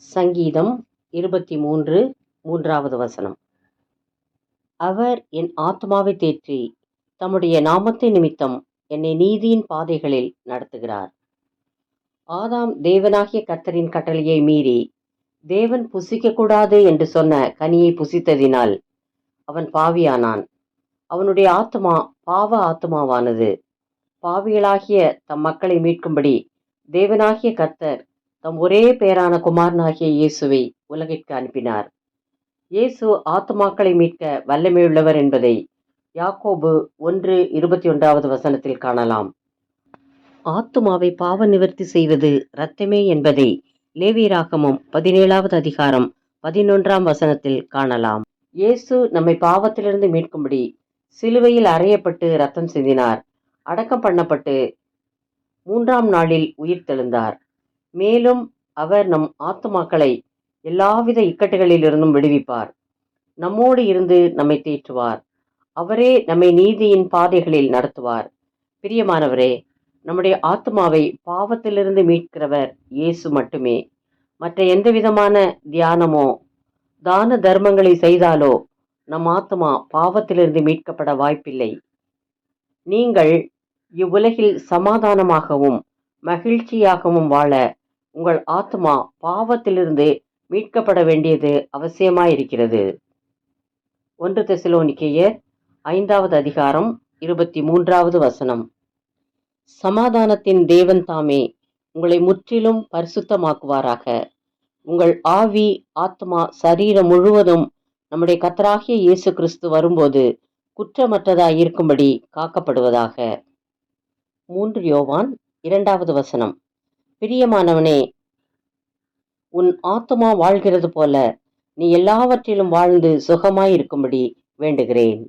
சங்கீதம் 23 மூன்றாவது வசனம். அவர் என் ஆத்துமாவை தேற்றி தம்முடைய நாமத்தின் நிமித்தம் என்னை நீதியின் பாதைகளில் நடத்துகிறார். ஆதாம் தேவனாகிய கர்த்தரின் கட்டளையை மீறி தேவன் புசிக்கக்கூடாது என்று சொன்ன கனியை புசித்ததினால் அவன் பாவியானான். அவனுடைய ஆத்துமா பாவ ஆத்துமாவானது. பாவிகளாகிய தம் மக்களை மீட்கும்படி தேவனாகிய கர்த்தர் தம் ஒரே பேரான குமாரனாகிய இயேசுவை உலகிற்கு அனுப்பினார். இயேசு ஆத்துமாக்களை மீட்க வல்லமையுள்ளவர் என்பதை யாக்கோபு 1:21 வசனத்தில் காணலாம். ஆத்துமாவை பாவ நிவர்த்தி செய்வது இரத்தமே என்பதை லேவியராகமம் 17வது அதிகாரம் 11ஆம் வசனத்தில் காணலாம். இயேசு நம்மை பாவத்திலிருந்து மீட்கும்படி சிலுவையில் அறையப்பட்டு இரத்தம் சிந்தினார். அடக்கம் பண்ணப்பட்டு 3ஆம் நாளில் உயிர் தெழுந்தார். மேலும் அவர் நம் ஆத்துமாக்களை எல்லாவித இக்கட்டுகளிலிருந்தும் விடுவிப்பார். நம்மோடு இருந்து நம்மை தேற்றுவார். அவரே நம்மை நீதியின் பாதைகளில் நடத்துவார். பிரியமானவரே, நம்முடைய ஆத்துமாவை பாவத்திலிருந்து மீட்கிறவர் இயேசு மட்டுமே. மற்ற எந்த விதமான தியானமோ தான தர்மங்களை செய்தாலோ நம் ஆத்துமா பாவத்திலிருந்து மீட்கப்பட வாய்ப்பில்லை. நீங்கள் இவ்வுலகில் சமாதானமாகவும் மகிழ்ச்சியாகவும் வாழ உங்கள் ஆத்மா பாவத்திலிருந்து மீட்கப்பட வேண்டியது அவசியமாயிருக்கிறது. 1 தெசலோனிக்கேயர் 5வது அதிகாரம் 23வது வசனம். சமாதானத்தின் தேவன் தாமே உங்களை முற்றிலும் பரிசுத்தமாக்குவாராக. உங்கள் ஆவி, ஆத்மா, சரீரம் முழுவதும் நம்முடைய கர்த்தராகிய இயேசு கிறிஸ்து வரும்போது குற்றமற்றதாய் இருக்கும்படி காக்கப்படுவதாக. 3 யோவான் 2வது வசனம். பிரியமானவனே, உன் ஆத்துமா வாழ்கிறது போல நீ எல்லாவற்றிலும் வாழ்ந்து சுகமாயிருக்கும்படி வேண்டுகிறேன்.